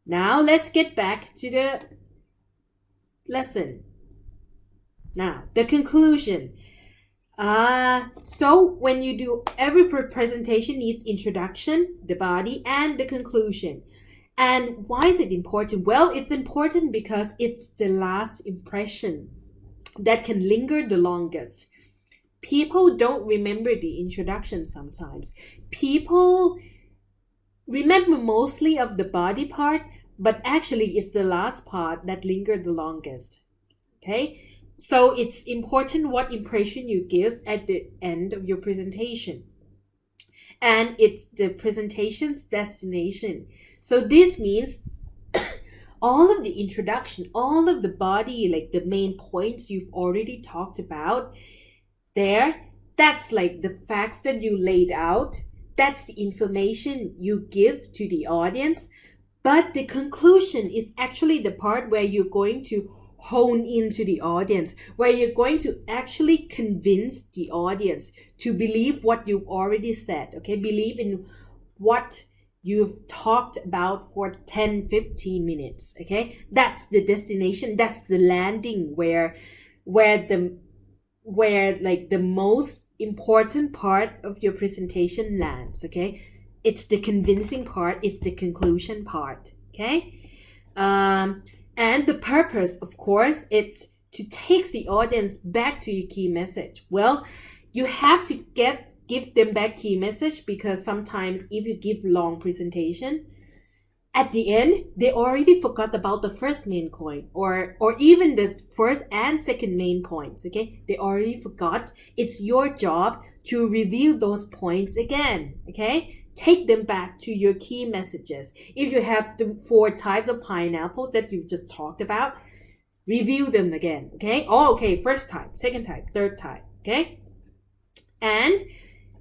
Now let's get back to the lesson. Now, the conclusion. So when you do every presentation needs introduction, the body, and the conclusion. And why is it important? Well, it's important because it's the last impression that can linger the longest. People don't remember the introduction sometimes. People remember mostly of the body part, but actually it's the last part that lingered the longest. Okay? So it's important what impression you give at the end of your presentation. And it's the presentation's destination. So this means all of the introduction, all of the body, like the main points you've already talked about there, that's like the facts that you laid out. That's the information you give to the audience. But the conclusion is actually the part where you're going to hone into the audience, where you're going to actually convince the audience to believe what you've already said, okay? Believe in what you've talked about for 10-15 minutes, okay? That's the destination, that's the landing where like the most important part of your presentation lands, okay? It's the convincing part, it's the conclusion part, okay? And the purpose, of course, it's to take the audience back to your key message. Well, you have to give them back key message, because sometimes if you give long presentation, at the end, they already forgot about the first main point, or even the first and second main points, okay? They already forgot. It's your job to review those points again, okay? Take them back to your key messages. If you have the 4 types of pineapples that you've just talked about, review them again, okay? Oh, okay, first type, second type, third type, okay? And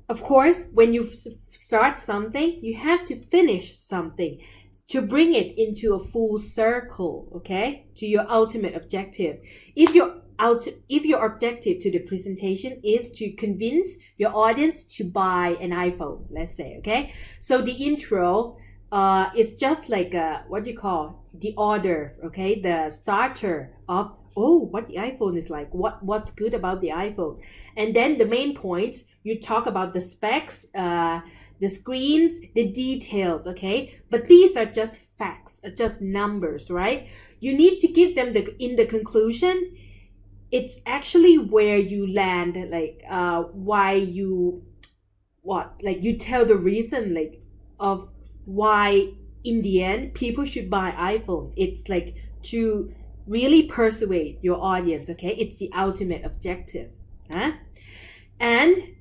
of course, when you start something, you have to finish something to bring it into a full circle, okay? To your ultimate objective. If your objective to the presentation is to convince your audience to buy an iPhone, let's say, okay? So the intro is just like what you call the order, okay? The starter of, what the iPhone is like, what's good about the iPhone. And then the main points, you talk about the specs, the screens, the details, okay? But these are just facts, just numbers, right? You need to give them in the conclusion. It's actually where you land, like why you tell the reason, like, of why in the end people should buy iPhone. It's like to really persuade your audience, okay? It's the ultimate objective, huh? And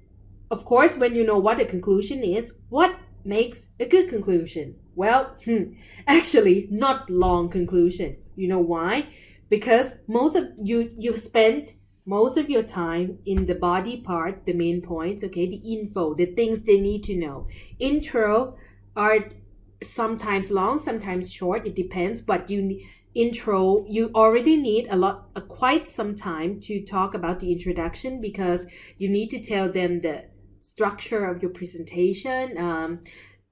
of course, when you know what the conclusion is, what makes a good conclusion? Well, actually, not long conclusion. You know why? Because you've spent most of your time in the body part, the main points, okay, the info, the things they need to know. Intro are sometimes long, sometimes short, it depends, but you already need quite some time to talk about the introduction, because you need to tell them the structure of your presentation,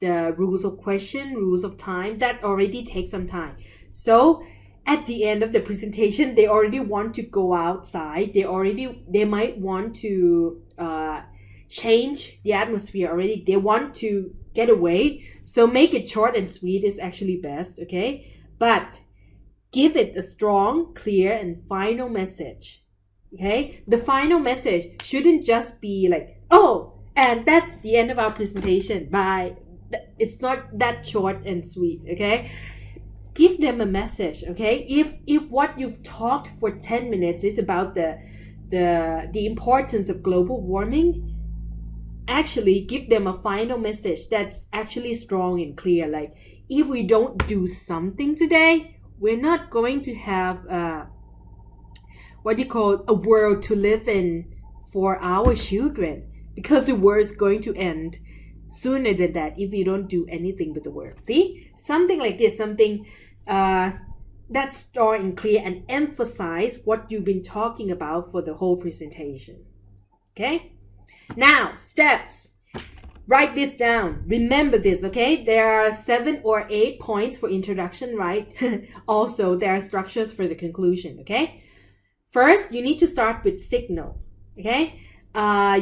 the rules of question, rules of time. That already takes some time. So at the end of the presentation, they already want to go outside. They might want to change the atmosphere already. They want to get away. So make it short and sweet is actually best, okay? But give it a strong, clear, and final message, okay? The final message shouldn't just be like, and that's the end of our presentation, bye. It's not that short and sweet, okay? Give them a message, okay? If what you've talked for 10 minutes is about the importance of global warming, actually give them a final message that's actually strong and clear. Like, if we don't do something today, we're not going to have a world to live in for our children, because the world is going to end sooner than that if you don't do anything with the world. See? Something like this, something that's strong and clear, and emphasize what you've been talking about for the whole presentation. Okay? Now, steps. write this down. Remember this, okay? There are 7 or 8 points for introduction, right? Also, there are structures for the conclusion, okay? First, you need to start with signal, okay?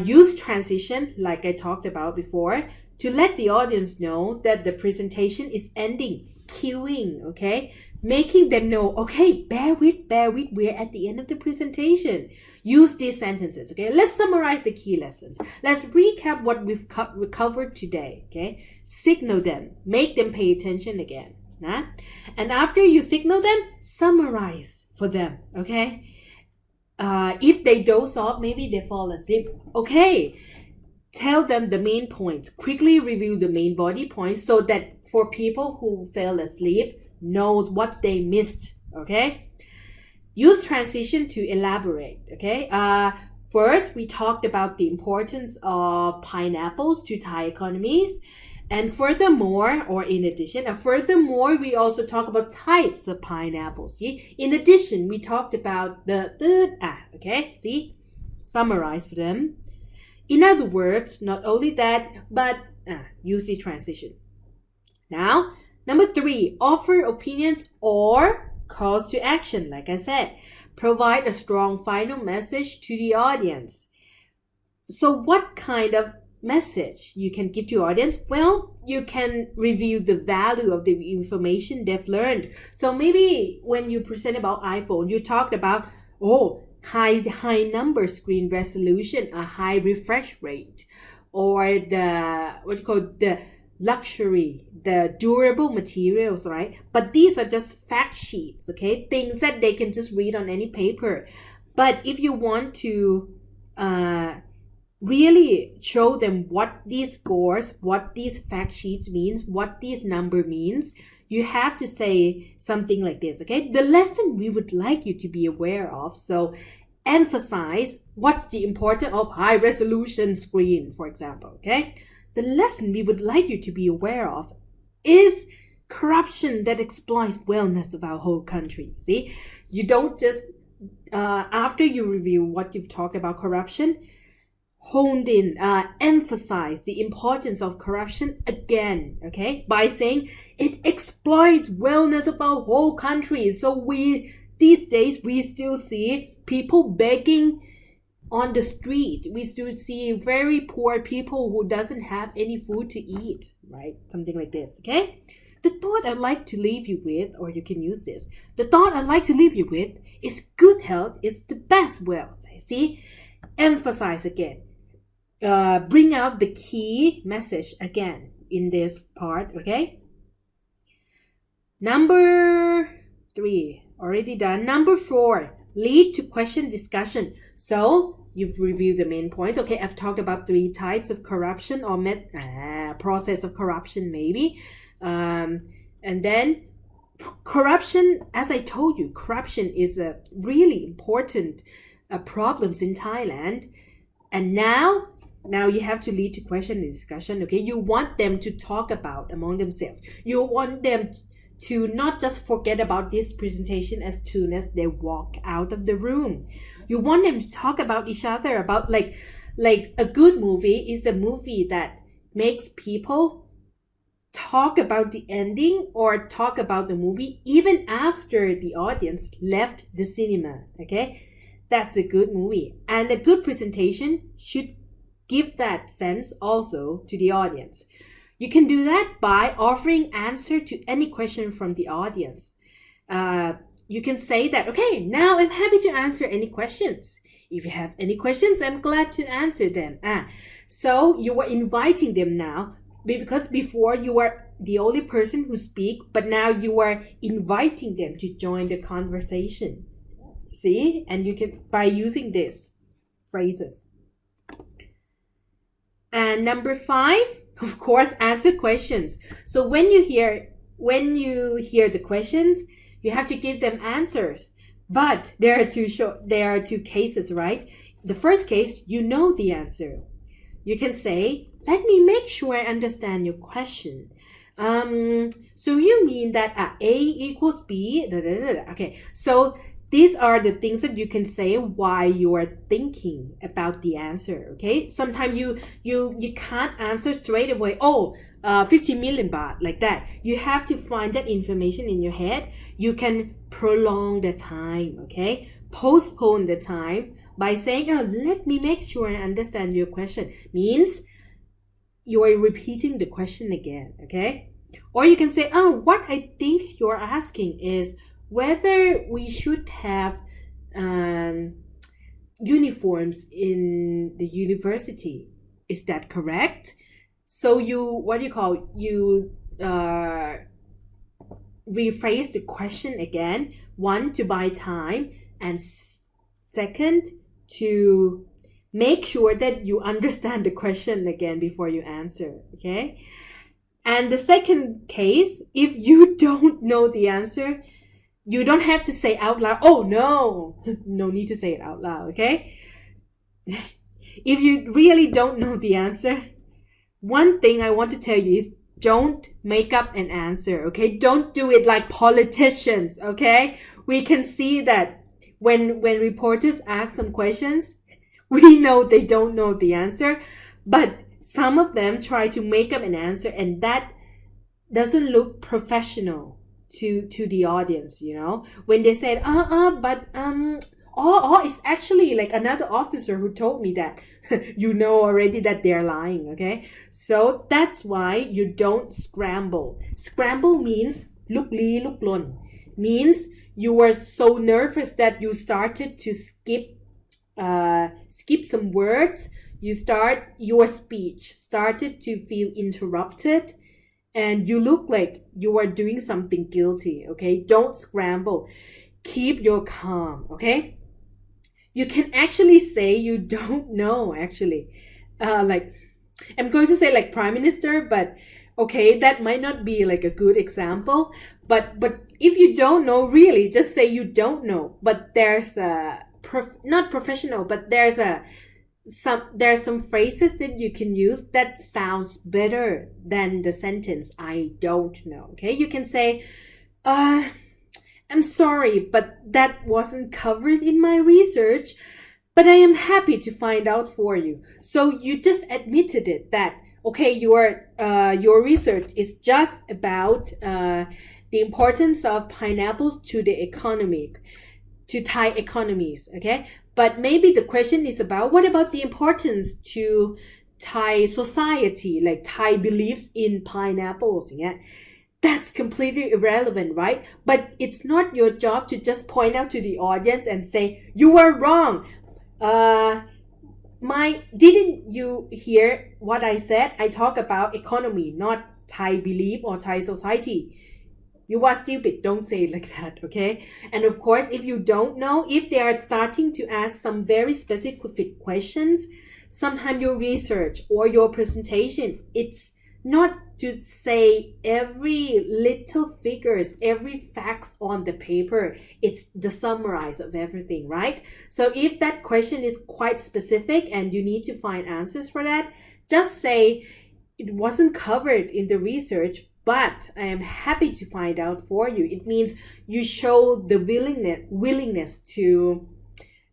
Use transition, like I talked about before, to let the audience know that the presentation is ending. Cueing, okay? Making them know, okay, bear with, we're at the end of the presentation. Use these sentences, okay? Let's summarize the key lessons. Let's recap what we've covered today, okay? Signal them, make them pay attention again. Nah? And after you signal them, summarize for them, okay? If they doze off, maybe they fall asleep, okay? Tell them the main points. Quickly review the main body points so that for people who fell asleep, knows what they missed, okay? Use transition to elaborate, okay? First, we talked about the importance of pineapples to Thai economies. And furthermore, or in addition, furthermore, we also talk about types of pineapples. See? In addition, we talked about the third, okay? See? Summarize for them. In other words, not only that, but use the transition. Now, number 3, offer opinions or calls to action. Like I said, provide a strong final message to the audience. So what kind of message you can give to your audience? Well, you can review the value of the information they've learned. So maybe when you present about iPhone, you talked about, high number screen resolution, a high refresh rate, or the luxury, the durable materials, right? But these are just fact sheets, okay? Things that they can just read on any paper. But if you want to really show them what these scores, what these fact sheets means, what these number means, you have to say something like this, okay? The lesson we would like you to be aware of. So emphasize what's the importance of high resolution screen, for example, okay? The lesson we would like you to be aware of is corruption that exploits wellness of our whole country. See, you don't just, after you review what you've talked about corruption, honed in, emphasize the importance of corruption again, okay? By saying it exploits wellness of our whole country. So these days, we still see people begging on the street. We still see very poor people who doesn't have any food to eat, right? Something like this, okay? The thought I'd like to leave you with, or you can use this, the thought I'd like to leave you with is good health is the best wealth. See? Emphasize again. Bring out the key message again in this part, okay? Number 3, already done. Number 4, lead to question discussion. So you've reviewed the main points. Okay, I've talked about 3 types of corruption or process of corruption maybe. And then corruption, as I told you, corruption is a really important problems in Thailand. And now you have to lead to question and discussion, okay? You want them to talk about among themselves. You want them to not just forget about this presentation as soon as they walk out of the room. You want them to talk about each other, about like a good movie is a movie that makes people talk about the ending or talk about the movie even after the audience left the cinema, okay? That's a good movie. And a good presentation should give that sense also to the audience. You can do that by offering answer to any question from the audience. You can say that, okay, now I'm happy to answer any questions. If you have any questions, I'm glad to answer them. So you are inviting them now, because before you were the only person who speak, but now you are inviting them to join the conversation. See? And you can, by using these phrases. And number 5, of course, answer questions. So when you hear the questions, you have to give them answers. But there are two cases, right? The first case, you know the answer. You can say, let me make sure I understand your question. So you mean that A equals B? Okay, so these are the things that you can say while you are thinking about the answer. Okay, sometimes you can't answer straight away. 50 million baht, like that. You have to find that information in your head. You can prolong the time. Okay, postpone the time by saying, let me make sure I understand your question. Means you are repeating the question again. Okay, or you can say, what I think you're asking is whether we should have uniforms in the university. Is that correct? So you rephrase the question again. One, to buy time, and second, to make sure that you understand the question again before you answer. Okay, and the second case, if you don't know the answer, you don't have to say out loud, no need to say it out loud. Okay, if you really don't know the answer, one thing I want to tell you is don't make up an answer. Okay, don't do it like politicians. Okay, we can see that when reporters ask some questions, we know they don't know the answer, but some of them try to make up an answer, and that doesn't look professional to the audience. When they said it's actually like another officer who told me that. You know already that they're lying. Okay, so that's why you don't scramble. Scramble means look li look lon, means you were so nervous that you started to skip some words. Your speech started to feel interrupted, and you look like you are doing something guilty. Okay, don't scramble. Keep your calm. Okay, you can actually say you don't know. Actually, like I'm going to say like Prime Minister, but okay, that might not be like a good example. But if you don't know, really, just say you don't know. But there's not professional, but there's some phrases that you can use that sounds better than the sentence I don't know. Okay, you can say, I'm sorry, but that wasn't covered in my research, but I am happy to find out for you. So you just admitted it that, okay, your research is just about the importance of pineapples to the economy, to Thai economies. Okay, but maybe the question is about, what about the importance to Thai society, like Thai beliefs in pineapples? Yeah, that's completely irrelevant, right? But it's not your job to just point out to the audience and say, you were wrong. Didn't you hear what I said? I talk about economy, not Thai belief or Thai society. You are stupid. Don't say it like that, okay? And of course, if you don't know, if they are starting to ask some very specific questions, sometimes your research or your presentation, it's not to say every little figures, every facts on the paper. It's the summarize of everything, right? So if that question is quite specific and you need to find answers for that, just say it wasn't covered in the research, but I am happy to find out for you. It means you show the willingness to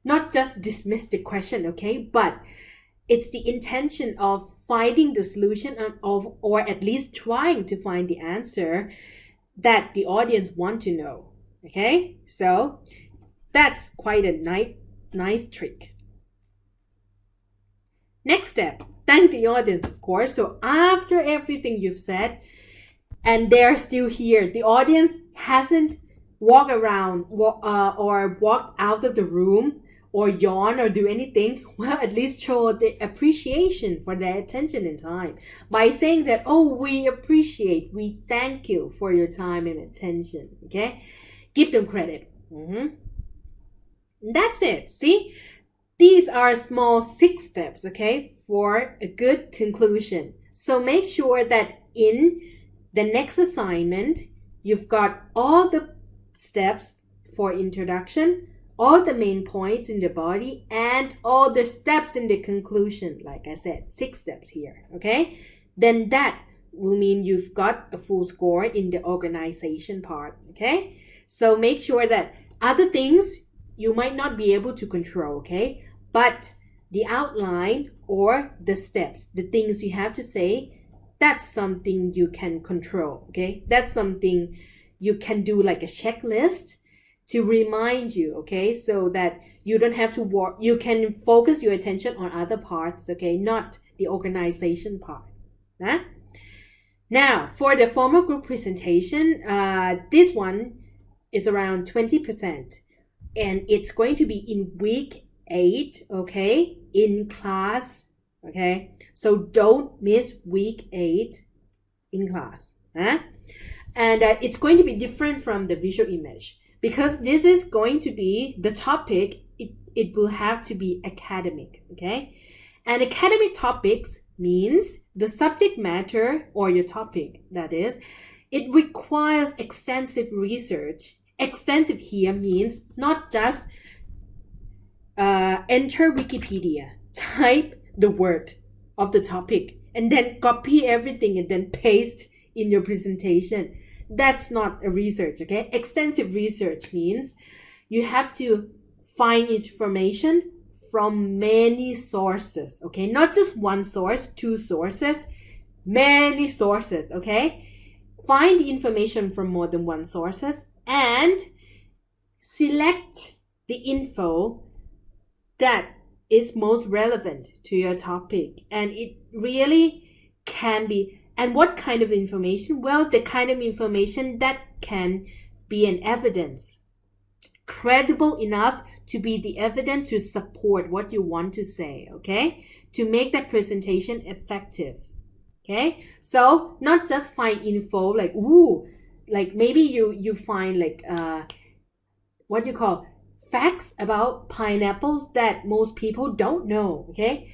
not just dismiss the question, okay? But it's the intention of finding the solution or at least trying to find the answer that the audience want to know, okay? So that's quite a nice trick. Next step, thank the audience, of course. So after everything you've said, and they're still here, the audience hasn't walked around or walked out of the room or yawn or do anything, well, at least show the appreciation for their attention and time by saying that, we appreciate, we thank you for your time and attention, okay? Give them credit. That's it. See, these are small 6 steps, okay, for a good conclusion. So make sure that in the next assignment, you've got all the steps for introduction, all the main points in the body, and all the steps in the conclusion. Like I said, 6 steps here, okay? Then that will mean you've got a full score in the organization part, okay? So make sure that other things you might not be able to control, okay? But the outline or the steps, the things you have to say, that's something you can control, okay? That's something you can do like a checklist to remind you, okay? So that you don't have to work, you can focus your attention on other parts, okay? Not the organization part. Huh? Now, for the formal group presentation, this one is around 20%. And it's going to be in week 8, okay? In class, okay? So don't miss week 8 in class. Huh? And it's going to be different from the visual image because this is going to be the topic. It will have to be academic, okay? And academic topics means the subject matter or your topic, that is, it requires extensive research. Extensive here means not just enter Wikipedia, type the word of the topic, and then copy everything and then paste in your presentation. That's not a research, okay? Extensive research means you have to find information from many sources, okay? Not just one source, 2 sources, many sources, okay? Find the information from more than one sources and select the info that is most relevant to your topic. And it really can be, and what kind of information? Well, the kind of information that can be an evidence, credible enough to be the evidence to support what you want to say, okay? To make that presentation effective, okay? So not just find info like, ooh, like maybe you find like, what you call facts about pineapples that most people don't know, okay?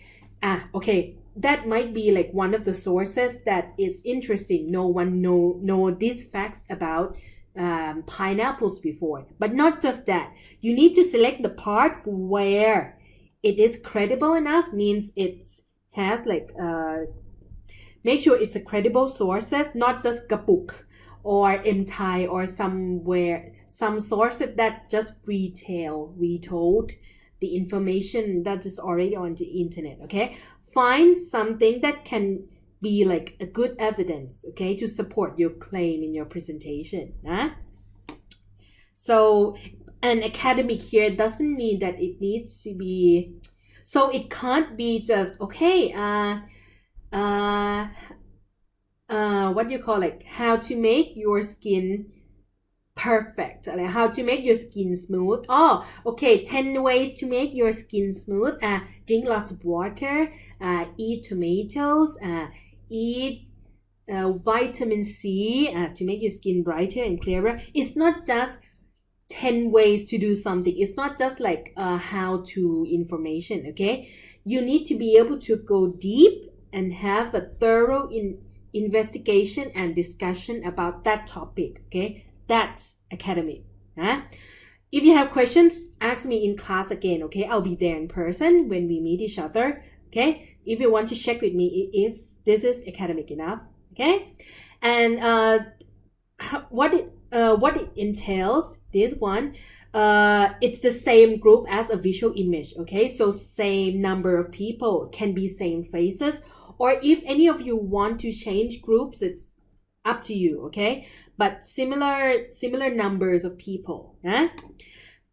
Okay, that might be like one of the sources that is interesting. No one know these facts about pineapples before. But not just that. You need to select the part where it is credible enough, means it has like, make sure it's a credible sources, not just Kapuk or MTI or somewhere, some sources that just retold the information that is already on the internet, okay? Find something that can be like a good evidence, okay, to support your claim in your presentation. Huh? So an academic here doesn't mean that it needs to be, so it can't be just, okay, what do you call it? How to make your skin perfect. Like how to make your skin smooth. Oh, okay, 10 ways to make your skin smooth. Drink lots of water. Eat tomatoes. Eat vitamin C to make your skin brighter and clearer. It's not just 10 ways to do something. It's not just like how-to information, okay? You need to be able to go deep and have a thorough investigation and discussion about that topic, okay? That's academic. Huh? If you have questions, ask me in class again, okay? I'll be there in person when we meet each other, okay? If you want to check with me if this is academic enough, okay? And what it entails, this one, it's the same group as a visual image, okay? So same number of people, can be same faces, or if any of you want to change groups, it's up to you, okay? But similar numbers of people.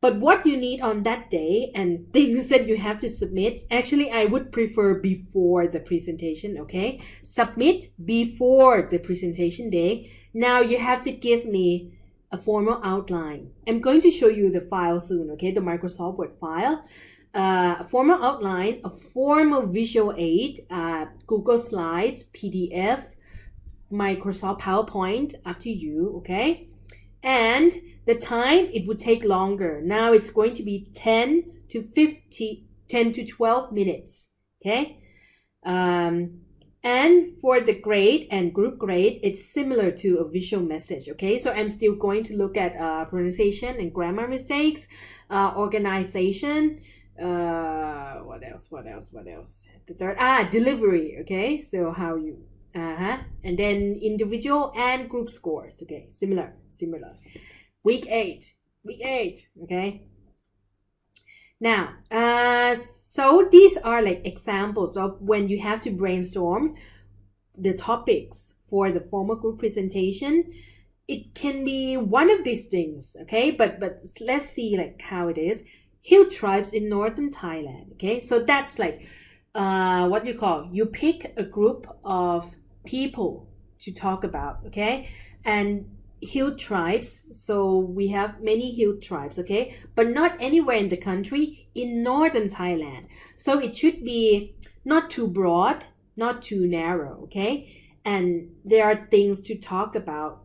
But what you need on that day and things that you have to submit, actually I would prefer before the presentation, okay? Submit before the presentation day. Now you have to give me a formal outline. I'm going to show you the file soon, okay? The Microsoft Word file. A formal outline, a formal visual aid, Google Slides, PDF, Microsoft PowerPoint, up to you, okay? And the time, it would take longer. Now it's going to be 10 to 12 minutes, okay? And for the grade and group grade, it's similar to a visual message, okay? So I'm still going to look at pronunciation and grammar mistakes, organization, what else? The third, delivery, okay? So how you, and then individual and group scores, okay? Similar. Week 8, okay? Now, so these are like examples of when you have to brainstorm the topics for the formal group presentation. It can be one of these things, okay? But let's see like how it is. Hill tribes in northern Thailand, okay? So that's like what you call, you pick a group of people to talk about, okay? And hill tribes, so we have many hill tribes, okay? But not anywhere in the country, in northern Thailand. So it should be not too broad, not too narrow, okay? And there are things to talk about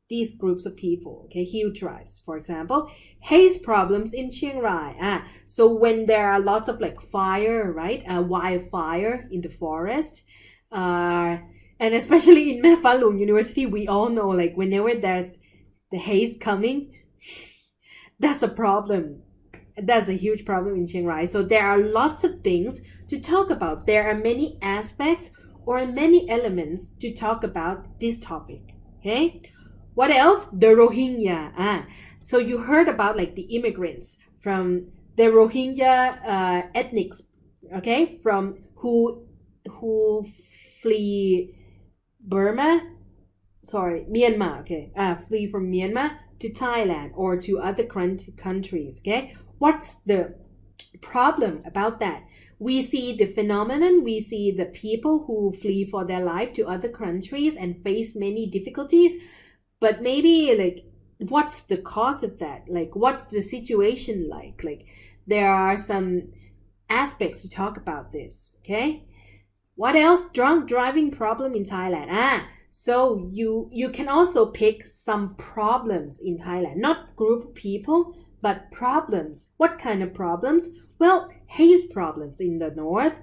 these groups of people, okay? Hill tribes, for example, haze problems in Chiang Rai. So when there are lots of like fire, right? Wildfire in the forest, and especially in Mae Fah Luang University, we all know like whenever there's the haze coming, that's a problem. That's a huge problem in Chiang Rai. So there are lots of things to talk about. There are many aspects or many elements to talk about this topic, okay? What else? The Rohingya. So you heard about like the immigrants from the Rohingya ethnics, okay, from who flee Myanmar, okay, flee from Myanmar to Thailand or to other countries, okay. What's the problem about that? We see the phenomenon, we see the people who flee for their life to other countries and face many difficulties, but maybe like what's the cause of that? Like what's the situation like? Like there are some aspects to talk about this, okay? What else? Drunk driving problem in Thailand. So you can also pick some problems in Thailand, not group people, but problems. What kind of problems? Well, haze problems in the north.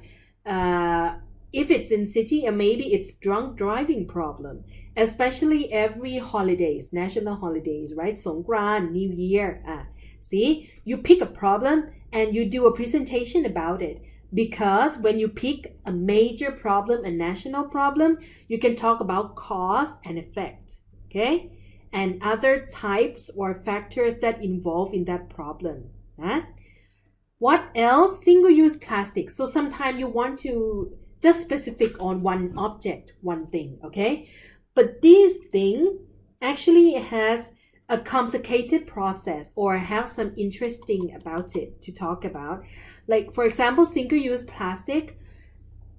If it's in city, maybe it's drunk driving problem, especially every holidays, national holidays, right? Songkran, New Year. See, you pick a problem and you do a presentation about it. Because when you pick a major problem, a national problem, you can talk about cause and effect, okay? And other types or factors that involve in that problem. What else? Single-use plastic. So sometimes you want to just specific on one object, one thing, okay? But this thing actually has a complicated process or have some interesting about it to talk about. Like, for example, single-use plastic.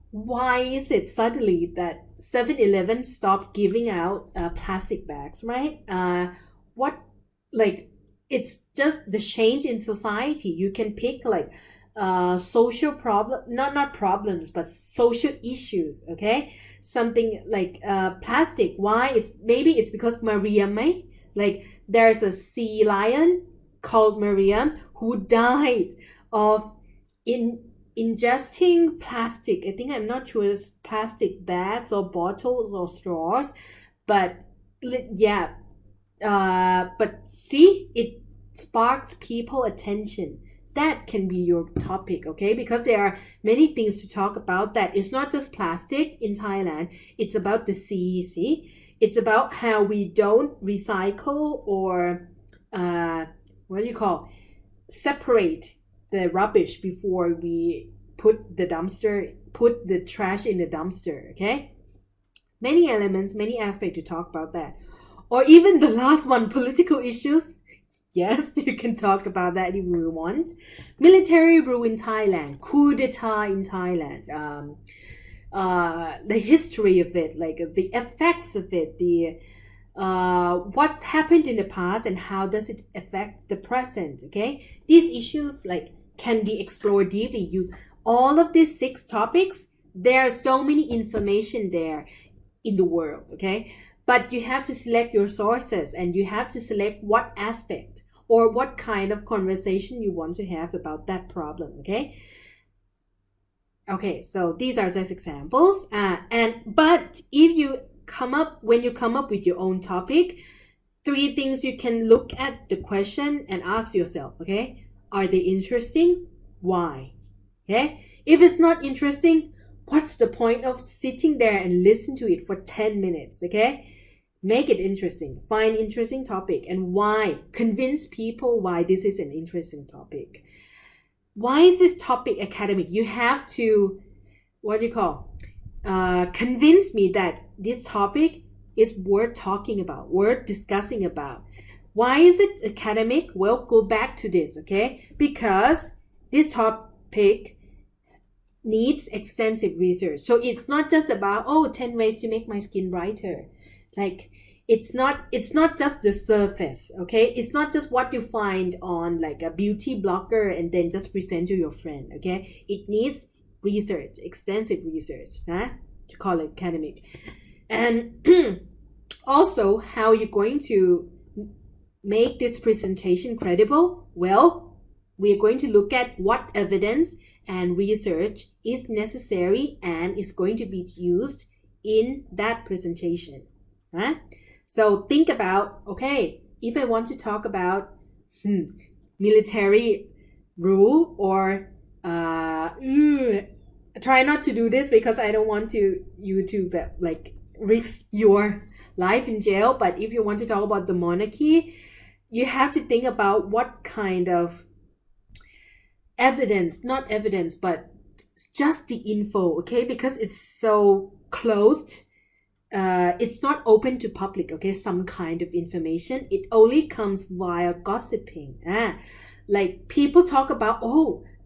Why is it suddenly that 7-Eleven stopped giving out plastic bags, right? It's just the change in society. You can pick like social problem, not problems, but social issues, okay? Something like plastic. Why? It's because Mariam, like there's a sea lion called Mariam who died of ingesting plastic. I think I'm not sure it's plastic bags or bottles or straws, but yeah. But see, it sparks people attention. That can be your topic, okay? Because there are many things to talk about that. It's not just plastic in Thailand. It's about the sea, see? It's about how we don't recycle or, separate the rubbish before we put the trash in the dumpster, okay? Many elements, many aspects to talk about that. Or even the last one, political issues. Yes, you can talk about that if you want. Military rule in Thailand, coup d'etat in Thailand, the history of it, like the effects of it, what's happened in the past and how does it affect the present, okay? These issues like can be explored deeply. All of these 6 topics, there are so many information there in the world, okay? But you have to select your sources and you have to select what aspect or what kind of conversation you want to have about that problem, okay? Okay, so these are just examples. But if you when you come up with your own topic, 3 things you can look at the question and ask yourself, okay? Are they interesting? Why? Okay? If it's not interesting, what's the point of sitting there and listen to it for 10 minutes, okay? Make it interesting. Find interesting topic and why. Convince people why this is an interesting topic. why is this topic academic? You have to, convince me that this topic is worth talking about, worth discussing about. Why is it academic? Well, go back to this, okay? Because this topic needs extensive research. So it's not just about 10 ways to make my skin brighter. Like it's not just the surface, okay? It's not just what you find on like a beauty blogger and then just present to your friend, okay? It needs research, extensive research, to call it academic. And also, how you're going to make this presentation credible? Well, we're going to look at what evidence and research is necessary and is going to be used in that presentation. So think about, okay, if I want to talk about military rule, or try not to do this because I don't want you to like risk your life in jail. But if you want to talk about the monarchy, you have to think about what kind of not evidence, but just the info, okay? Because it's so closed. It's not open to public, okay? Some kind of information. It only comes via gossiping. Like people talk about,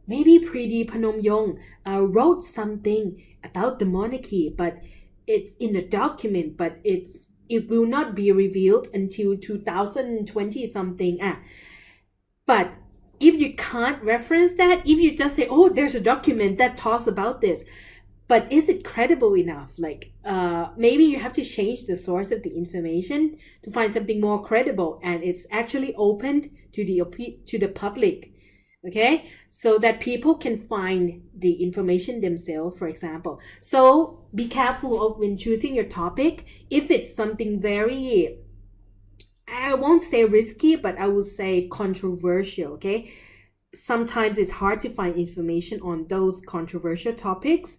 maybe Priti Phnomyong wrote something about the monarchy, but it's in the document, but it will not be revealed until 2020 something. But if you can't reference that, if you just say, there's a document that talks about this, but is it credible enough? Like maybe you have to change the source of the information to find something more credible, and it's actually opened to the public, okay? So that people can find the information themselves, for example. So be careful of when choosing your topic. If it's something very, I won't say risky, but I will say controversial, okay? Sometimes it's hard to find information on those controversial topics.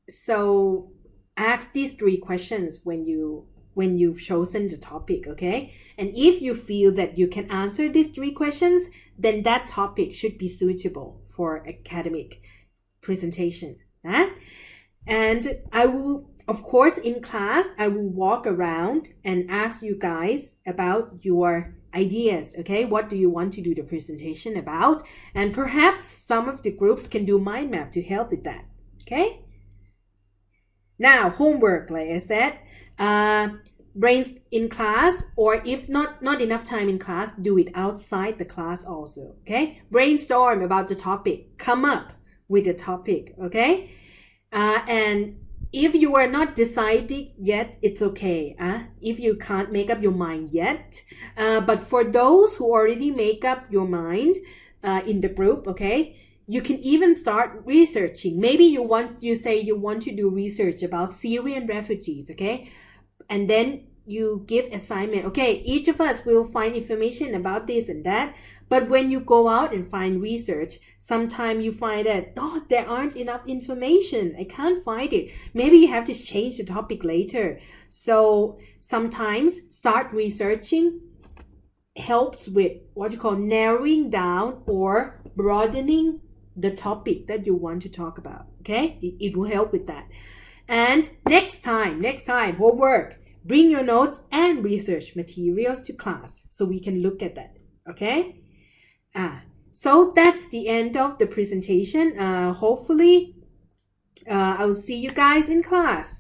So ask these 3 questions when you've chosen the topic, okay? And if you feel that you can answer these 3 questions, then that topic should be suitable for academic presentation. And I will, of course, in class, I will walk around and ask you guys about your ideas, okay? What do you want to do the presentation about? And perhaps some of the groups can do mind map to help with that, okay? Now, homework, like I said, brains in class, or if not enough time in class, do it outside the class also, okay? Brainstorm about the topic, come up with a topic, okay? And if you are not decided yet, it's okay. If you can't make up your mind yet, but for those who already make up your mind in the group, okay, you can even start researching. Maybe you say you want to do research about Syrian refugees, okay? And then you give assignment. Okay, each of us will find information about this and that. But when you go out and find research, sometimes you find that, there aren't enough information. I can't find it. Maybe you have to change the topic later. So sometimes start researching helps with narrowing down or broadening the topic that you want to talk about. Okay, it will help with that. And next time, homework, bring your notes and research materials to class so we can look at that. Okay. So that's the end of the presentation. Hopefully, I'll see you guys in class.